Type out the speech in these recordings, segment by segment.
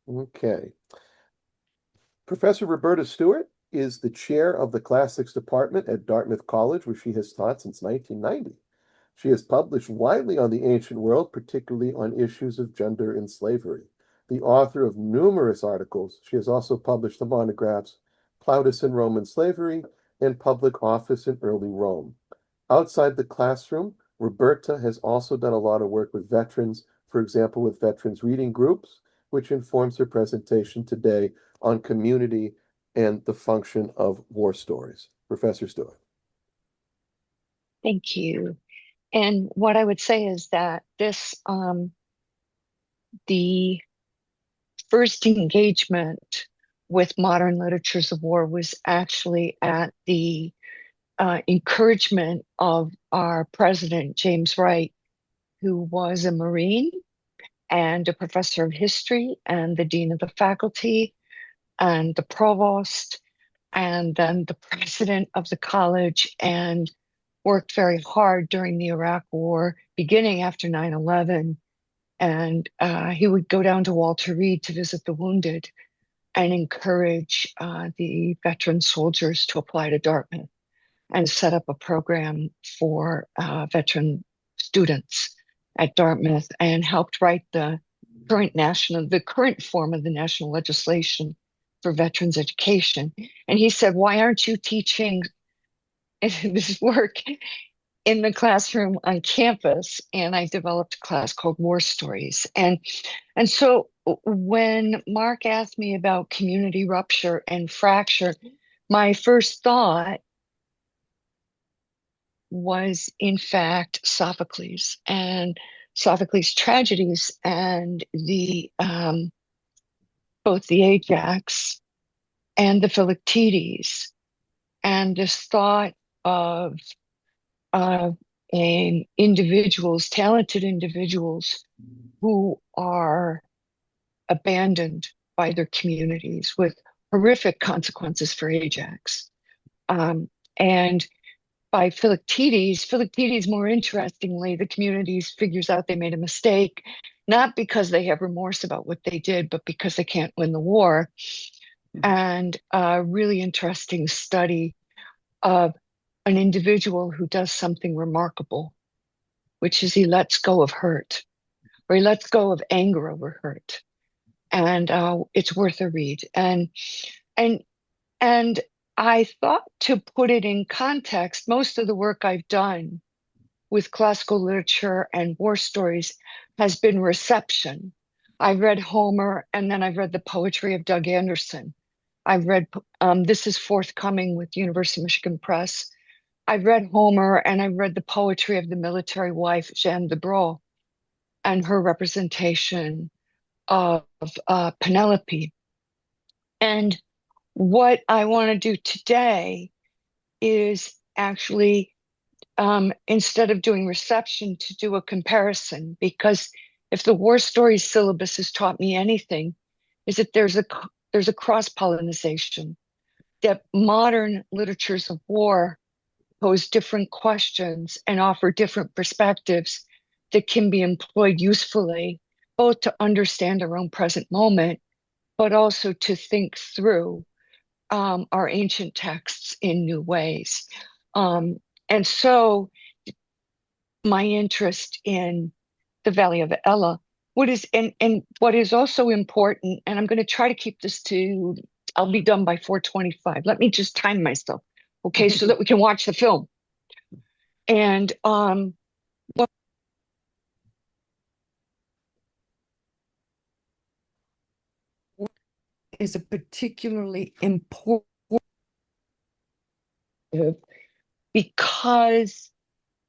Okay. Professor Roberta Stewart is the chair of the classics department at Dartmouth College, where she has taught since 1990. She has published widely on the ancient world, particularly on issues of gender and slavery. The author of numerous articles, she has also published the monographs Plautus and Roman Slavery and Public Office in Early Rome. Outside the classroom, Roberta has also done a lot of work with veterans, for example, with veterans reading groups, which informs her presentation today on community and the function of war stories. Professor Stewart. Thank you. And what I would say is that the first engagement with modern literatures of war was actually at the encouragement of our president, James Wright, who was a Marine and a professor of history and the dean of the faculty and the provost and then the president of the college, and worked very hard during the Iraq War, beginning after 9/11. And he would go down to Walter Reed to visit the wounded and encourage the veteran soldiers to apply to Dartmouth and set up a program for veteran students at Dartmouth, and helped write the current form of the national legislation for veterans education. And he said, "Why aren't you teaching this work in the classroom on campus?" And I developed a class called War Stories. And so when Mark asked me about community rupture and fracture, my first thought was in fact Sophocles and Sophocles' tragedies and the both the Ajax and the Philoctetes, and this thought of individuals, talented individuals who are abandoned by their communities with horrific consequences for Ajax. And by Philoctetes, more interestingly, the communities figures out they made a mistake, not because they have remorse about what they did, but because they can't win the war. And a really interesting study of an individual who does something remarkable, which is he lets go of hurt, or he lets go of anger over hurt. And it's worth a read. And I thought, to put it in context, most of the work I've done with classical literature and war stories has been reception. I've read Homer, and then I've read the poetry of Doug Anderson. I've read, this is forthcoming with University of Michigan Press. I've read Homer, and I've read the poetry of the military wife, Jeanne de Bro, and her representation of Penelope. And what I want to do today is actually, instead of doing reception, to do a comparison, because if the war stories syllabus has taught me anything, is that there's a cross-pollination, that modern literatures of war pose different questions and offer different perspectives that can be employed usefully, both to understand our own present moment, but also to think through our ancient texts in new ways. And so my interest in the Valley of Elah, what is also important, and I'm going to try to keep this to, I'll be done by 4:25. Let me just time myself, okay, so that we can watch the film. And what is a particularly important, because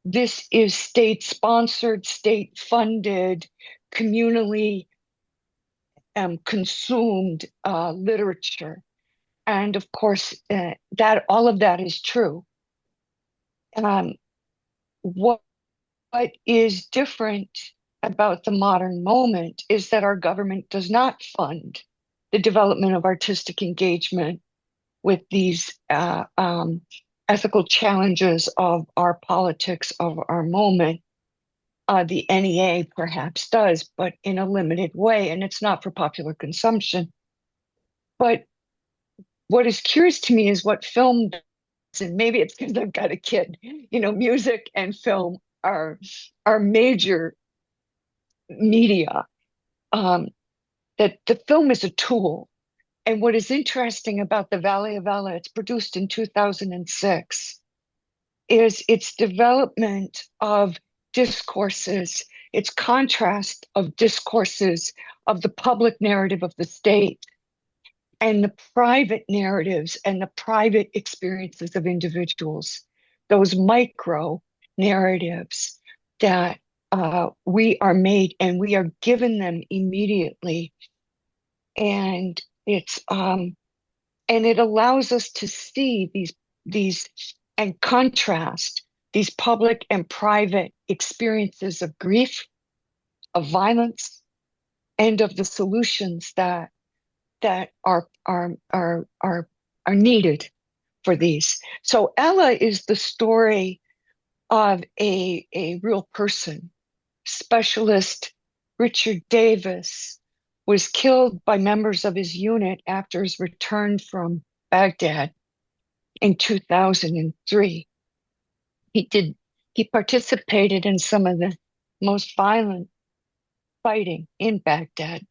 this is state-sponsored, state-funded, communally consumed literature. And of course, that all of that is true. What is different about the modern moment is that our government does not fund the development of artistic engagement with these ethical challenges of our politics, of our moment. The NEA perhaps does, but in a limited way, and it's not for popular consumption. But what is curious to me is what film does, and maybe it's because I've got a kid. Music and film are major media. Um, that the film is a tool. And what is interesting about the Valley of Elah, it's produced in 2006, is its development of discourses, its contrast of discourses of the public narrative of the state and the private narratives and the private experiences of individuals, those micro narratives that we are made and we are given them immediately. And it allows us to see these and contrast these public and private experiences of grief, of violence, and of the solutions that are needed for these. So Ella is the story of a real person. Specialist Richard Davis was killed by members of his unit after his return from Baghdad in 2003. He participated in some of the most violent fighting in Baghdad.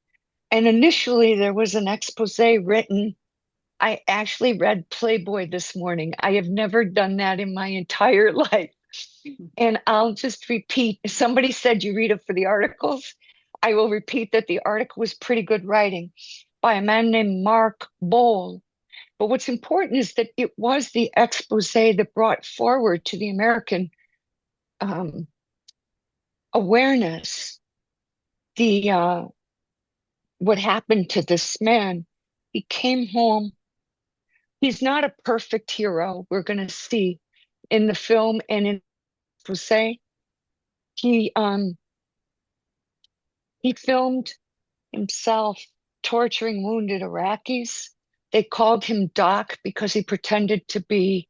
And initially there was an expose written. I actually read Playboy this morning. I have never done that in my entire life. And I'll just repeat. Somebody said you read it for the articles. I will repeat that the article was pretty good writing by a man named Mark Bowl. But what's important is that it was the expose that brought forward to the American um, awareness the what happened to this man. He came home. He's not a perfect hero. We're going to see in the film and in expose. He um, he filmed himself torturing wounded Iraqis. They called him Doc because he pretended to be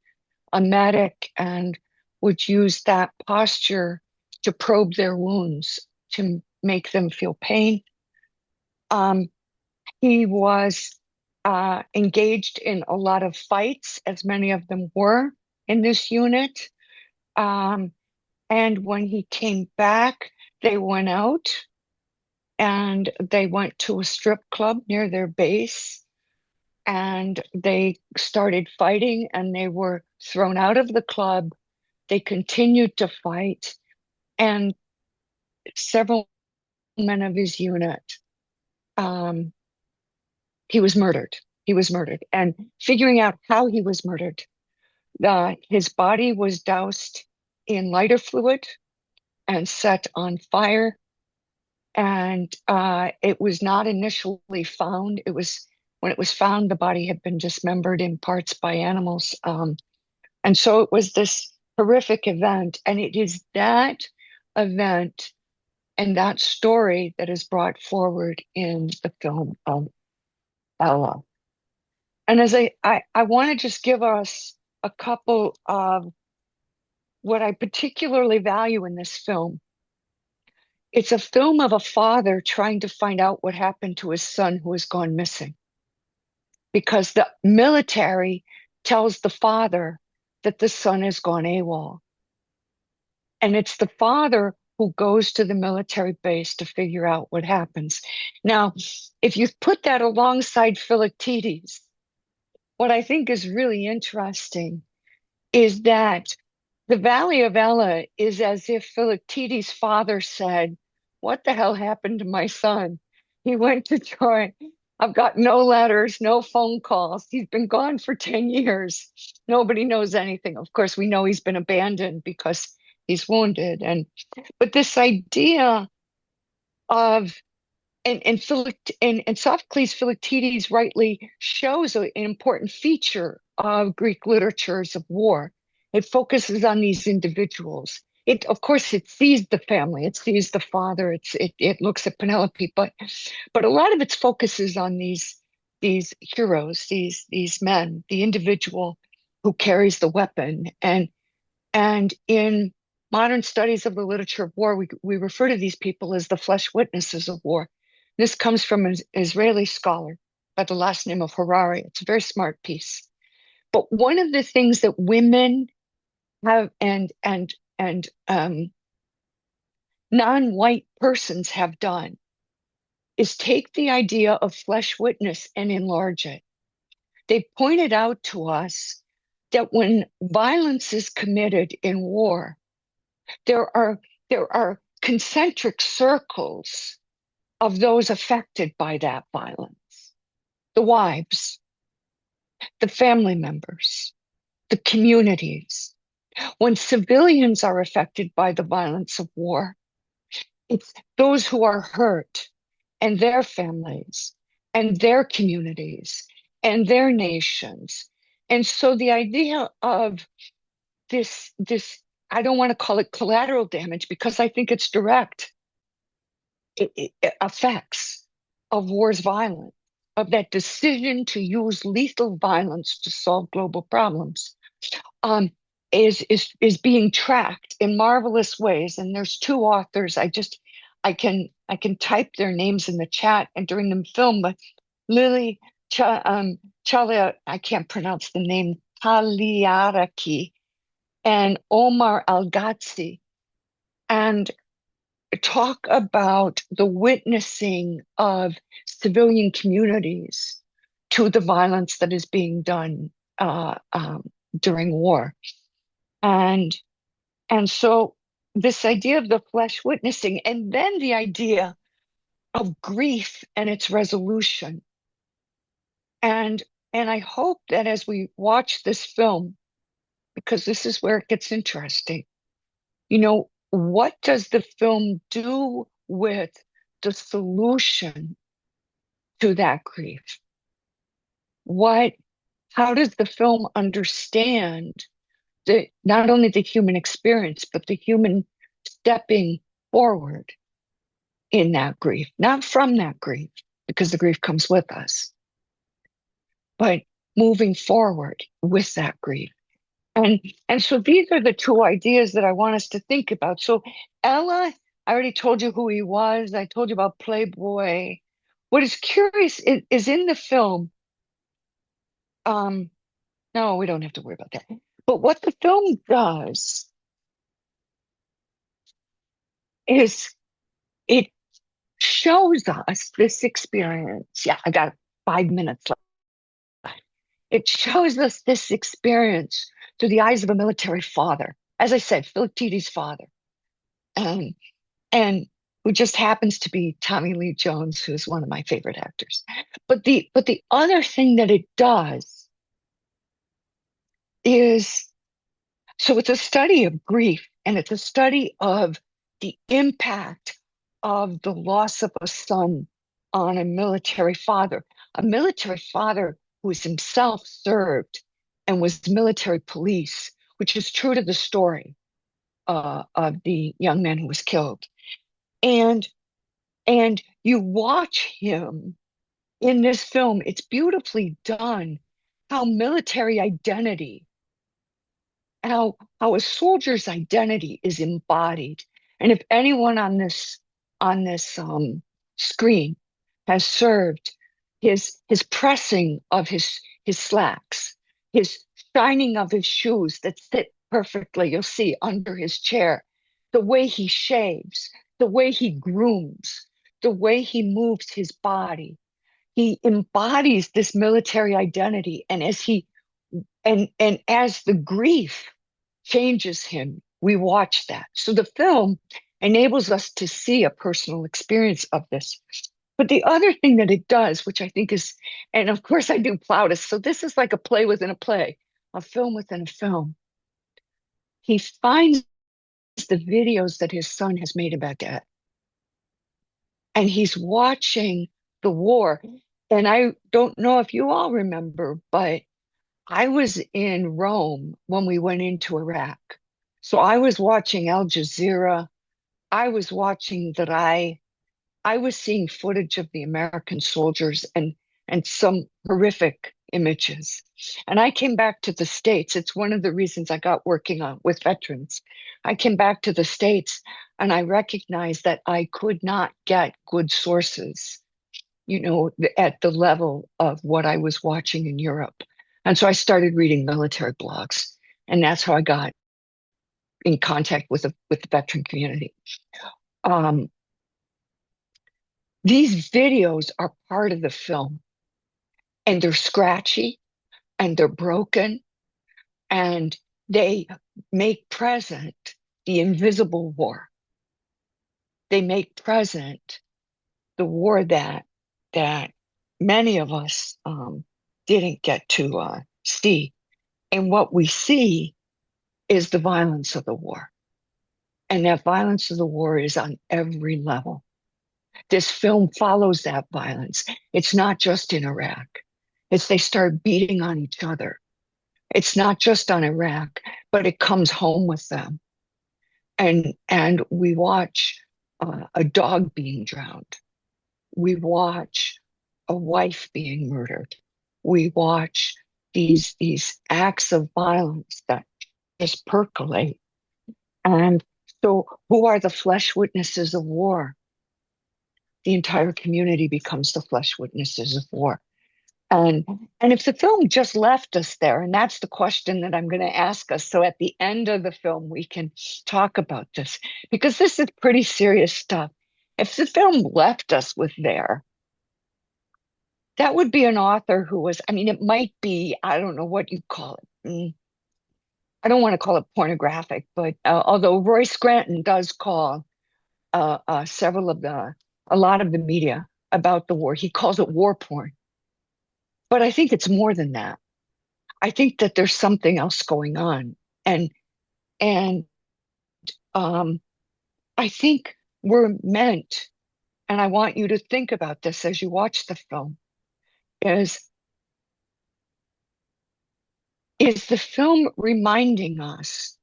a medic and would use that posture to probe their wounds, to make them feel pain. Um, he was engaged in a lot of fights, as many of them were in this unit. Um, and when he came back, they went out and they went to a strip club near their base and they started fighting and they were thrown out of the club. They continued to fight, and several men of his unit, um, he was murdered. He was murdered. And figuring out how he was murdered, his body was doused in lighter fluid and set on fire. And it was not initially found. When it was found, the body had been dismembered in parts by animals. And so it was this horrific event. And it is that event and that story that is brought forward in the film of Ella. And as I want to just give us a couple of what I particularly value in this film. It's a film of a father trying to find out what happened to his son who has gone missing. Because the military tells the father that the son has gone AWOL. And it's the father who goes to the military base to figure out what happens. Now, if you put that alongside Philoctetes, what I think is really interesting is that the Valley of Elah is as if Philoctetes' father said, "What the hell happened to my son? He went to Troy. I've got no letters, no phone calls. He's been gone for 10 years. Nobody knows anything." Of course, we know he's been abandoned because he's wounded. But this idea of and Sophocles Philoctetes rightly shows an important feature of Greek literatures of war. It focuses on these individuals. Of course, it sees the family, it sees the father, it looks at Penelope, but a lot of its focus is on these heroes, these men, the individual who carries the weapon. And in modern studies of the literature of war, we refer to these people as the flesh witnesses of war. This comes from an Israeli scholar by the last name of Harari. It's a very smart piece. But one of the things that women have and non-white persons have done is take the idea of flesh witness and enlarge it. They pointed out to us that when violence is committed in war, there are there are concentric circles of those affected by that violence. The wives, the family members, the communities. When civilians are affected by the violence of war, it's those who are hurt and their families and their communities and their nations. And so the idea of this, I don't want to call it collateral damage because I think it's direct effects of war's violence, of that decision to use lethal violence to solve global problems, um, is being tracked in marvelous ways. And there's two authors. I can type their names in the chat and during the film, but Lily Chalia, I can't pronounce the name, Taliaraki, and Omar Al-Ghazi, and talk about the witnessing of civilian communities to the violence that is being done during war. And so this idea of the flesh witnessing, and then the idea of grief and its resolution. And I hope that as we watch this film, because this is where it gets interesting, what does the film do with the solution to that grief? How does the film understand not only the human experience, but the human stepping forward in that grief, not from that grief, because the grief comes with us, but moving forward with that grief. And so these are the two ideas that I want us to think about. So Ella, I already told you who he was. I told you about Playboy. What is curious is in the film, no, we don't have to worry about that. But what the film does is it shows us this experience. Yeah, I got 5 minutes left. It shows us this experience through the eyes of a military father. As I said, Philippides' father, um, and who just happens to be Tommy Lee Jones, who's one of my favorite actors. But the other thing that it does is, so it's a study of grief, and it's a study of the impact of the loss of a son on a military father who was himself served and was military police, which is true to the story of the young man who was killed. And you watch him in this film. It's beautifully done. How military identity, how a soldier's identity is embodied. And if anyone on this screen has served, his pressing of his slacks, his shining of his shoes that fit perfectly, you'll see under his chair, the way he shaves, the way he grooms, the way he moves his body. He embodies this military identity, and as the grief changes him, we watch that. So the film enables us to see a personal experience of this. But the other thing that it does, which I think is, and of course I do Plautus, so this is like a play within a play, a film within a film. He finds the videos that his son has made in Baghdad, and he's watching the war. And I don't know if you all remember, but I was in Rome when we went into Iraq. So I was watching Al Jazeera. I was watching the Rai. I was seeing footage of the American soldiers and some horrific images. And I came back to the States. It's one of the reasons I got working on with veterans. I came back to the States and I recognized that I could not get good sources, at the level of what I was watching in Europe. And so I started reading military blogs. And that's how I got in contact with the veteran community. Um, these videos are part of the film, and they're scratchy and they're broken, and they make present the invisible war. They make present the war that many of us didn't get to see. And what we see is the violence of the war. And that violence of the war is on every level. This film follows that violence. It's not just in Iraq. It's they start beating on each other. It's not just on Iraq, but it comes home with them. And we watch a dog being drowned. We watch a wife being murdered. We watch these acts of violence that just percolate. And so, who are the flesh witnesses of war? The entire community becomes the flesh witnesses of war. And and if the film just left us there, and that's the question that I'm going to ask us, so at the end of the film we can talk about this, because this is pretty serious stuff. If the film left us with there, that would be an author who was, I mean, it might be, I don't know what you call it. I don't want to call it pornographic, but although Roy Scranton does call a lot of the media about the war, he calls it war porn. But I think it's more than that. I think that there's something else going on. And and um, I think we're meant, and I want you to think about this as you watch the film, is is the film reminding us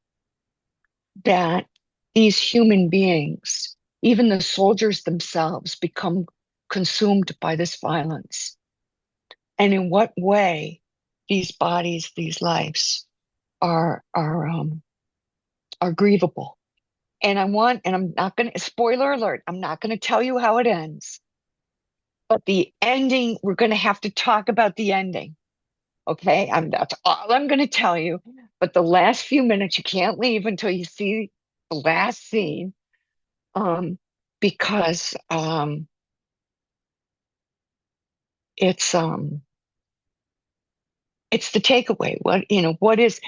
that these human beings, even the soldiers themselves, become consumed by this violence? And in what way these bodies, these lives are grievable. And I'm not going to, spoiler alert, I'm not going to tell you how it ends, but the ending, we're going to have to talk about the ending. Okay. That's all I'm going to tell you. But the last few minutes, you can't leave until you see the last scene. Um, because it's it's the takeaway. What is,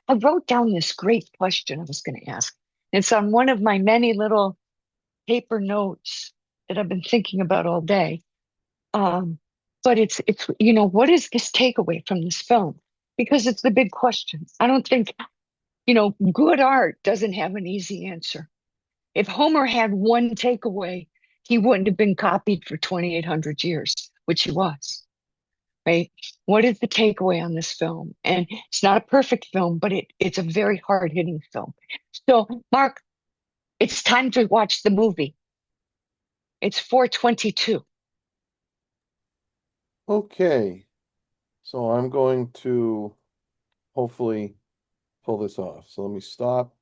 I wrote down this great question I was going to ask. It's on one of my many little paper notes that I've been thinking about all day. Um, but it's what is this takeaway from this film? Because it's the big question. I don't think, good art doesn't have an easy answer. If Homer had one takeaway, he wouldn't have been copied for 2,800 years, which he was, right? What is the takeaway on this film? And it's not a perfect film, but it's a very hard-hitting film. So, Mark, it's time to watch the movie. It's 4:22. Okay, so I'm going to hopefully pull this off. So let me stop